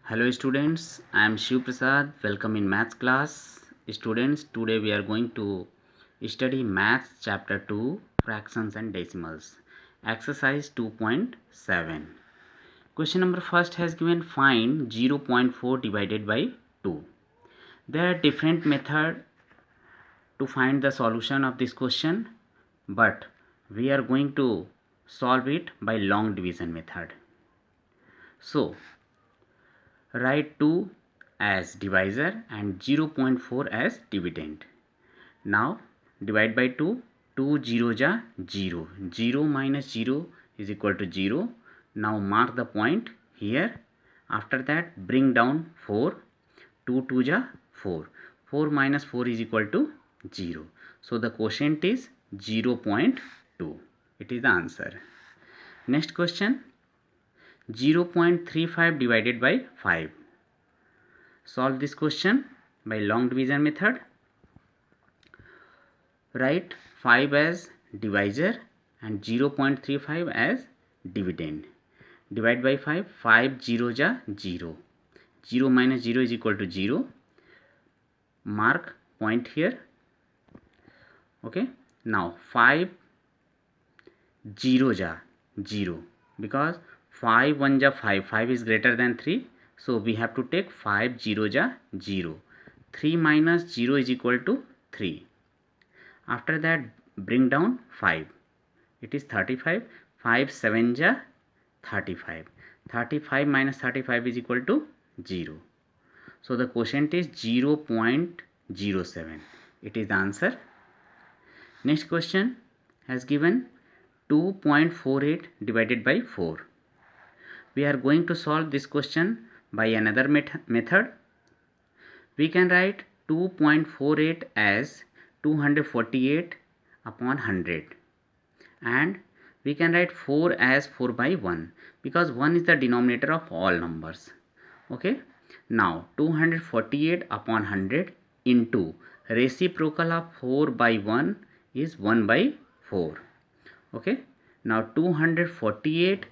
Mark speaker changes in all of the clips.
Speaker 1: Hello students, I am Shiv Prasad. Welcome in maths class. Students, today we are going to study maths chapter 2 fractions and decimals. Exercise 2.7. Question number first has given find 0.4 divided by 2. There are different methods to find the solution of this question, but we are going to solve it by long division method. So write 2 as divisor and 0.4 as dividend. Now divide by 2. 2 0 ja 0. 0 minus 0 is equal to 0. Now mark the point here. After that bring down 4. 2 2 ja 4. 4 minus 4 is equal to 0. So the quotient is 0.2. It is the answer. Next question. 0.35 divided by 5. Solve this question by long division method. Write 5 as divisor and 0.35 as dividend. Divide by 5. 5 0 ja 0. 0 minus 0 is equal to 0. Mark point here. Okay. Now 5 0 ja 0, because 5 1 ja 5. 5 is greater than 3. So we have to take 5 0 ja 0. 3 minus 0 is equal to 3. After that bring down 5. It is 35. 5 7 ja 35. 35 minus 35 is equal to 0. So the quotient is 0.07. It is the answer. Next question has given 2.48 divided by 4. We are going to solve this question by another method. We can write 2.48 as 248 upon 100, and we can write 4 as 4 by 1, because 1 is the denominator of all numbers. Okay. Now 248 upon 100 into reciprocal of 4 by 1 is 1 by 4. Okay. Now 248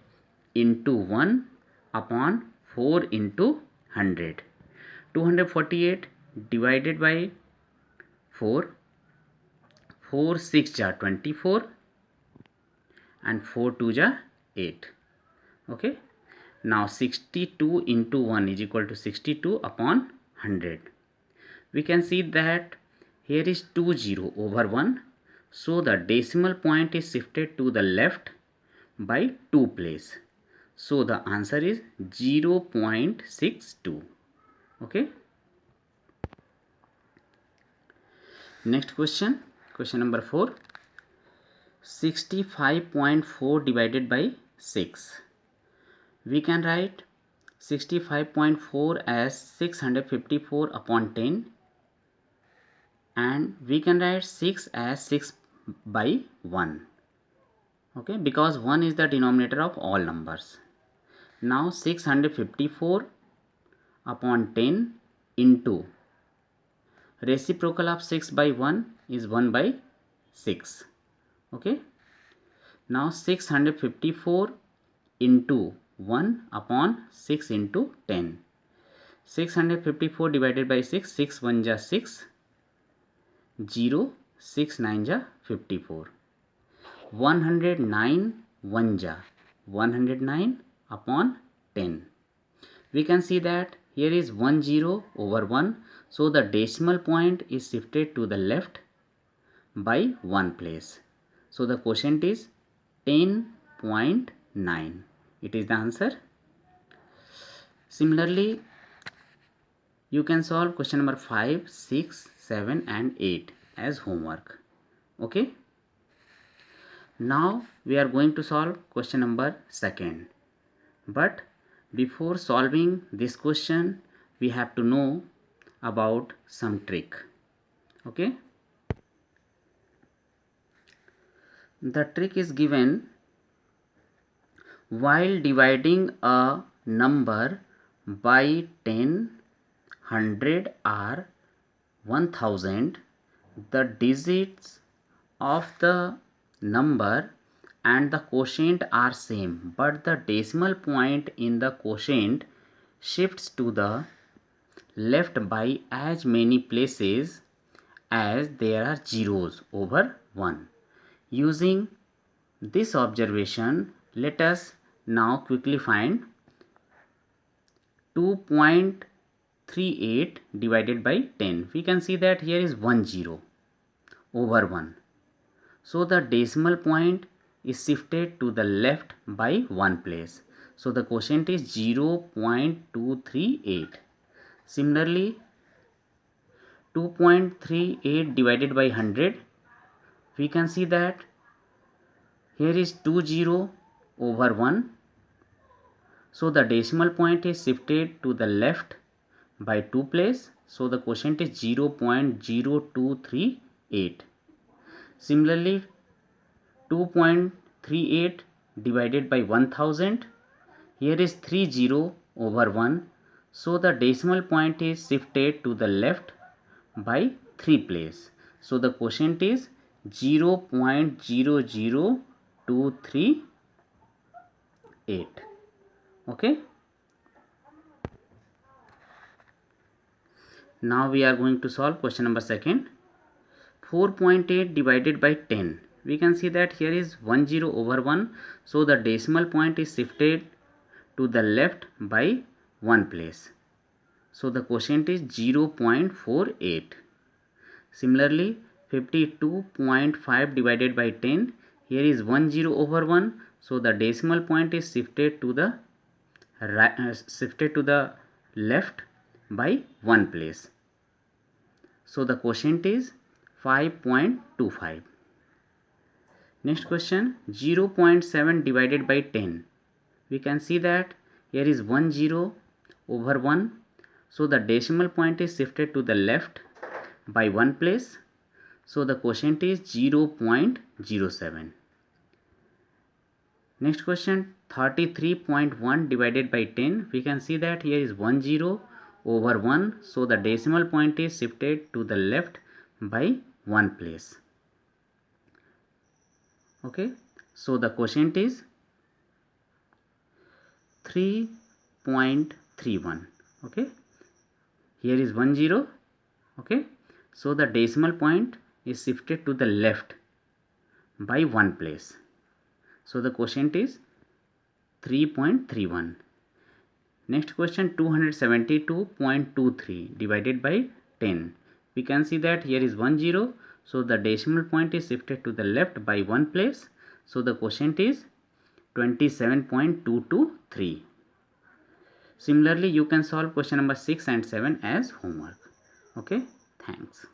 Speaker 1: into 1 upon 4 into 100. 248 divided by 4. 4 6 ja 24 and 4 2 ja 8. Okay. Now 62 into 1 is equal to 62 upon 100. We can see that here is 2 0 over 1. So the decimal point is shifted to the left by 2 place. So the answer is 0.62. Okay. Next question. Question number 4. 65.4 divided by 6. We can write 65.4 as 654 upon 10, and we can write 6 as 6 by 1. Okay, because 1 is the denominator of all numbers. Now 654 upon 10 into reciprocal of 6 by 1 is 1 by 6. Okay. Now 654 into 1 upon 6 into 10. 654 divided by 6. 6 1 ja 6. 0 6 9 ja 54. 109 1 ja 109 upon 10. We can see that here is 1 0 over 1. So the decimal point is shifted to the left by 1 place. So the quotient is 10.9. It is the answer. Similarly, you can solve question number 5, 6, 7 and 8 as homework. Okay. Now we are going to solve question number 2. But before solving this question, we have to know about some trick. Okay. The trick is given while dividing a number by 10, 100 or 1000, the digits of the number and the quotient are same, but the decimal point in the quotient shifts to the left by as many places as there are zeros over 1. Using this observation, let us now quickly find 2.38 divided by 10. We can see that here is 1 0 over 1. So the decimal point is shifted to the left by 1 place. So the quotient is 0.238. Similarly, 2.38 divided by 100, we can see that here is 20 over 1. So the decimal point is shifted to the left by 2 place. So the quotient is 0.0238. Similarly, 2.38 divided by 1000, here is 30 over 1. So the decimal point is shifted to the left by 3 place. So the quotient is 0.00238. Okay. Now we are going to solve question number second. 4.8 divided by 10. We can see that here is 10 over 1. So the decimal point is shifted to the left by 1 place. So the quotient is 0.48. Similarly, 52.5 divided by 10. Here is 10 over 1. So the decimal point is shifted to the left by 1 place. So the quotient is 5.25. Next question, 0.7 divided by 10. We can see that here is 10 over 1. So the decimal point is shifted to the left by 1 place. So the quotient is 0.07. Next question, 33.1 divided by 10. We can see that here is 10 over 1. So the decimal point is shifted to the left by 1 place. Okay. So the quotient is 3.31. Okay. Here is 10. Okay. So the decimal point is shifted to the left by 1 place. So the quotient is 3.31. Next question, 272.23 divided by 10. We can see that here is 10. So the decimal point is shifted to the left by 1 place. So the quotient is 27.223. Similarly, you can solve question number 6 and 7 as homework. Okay, thanks.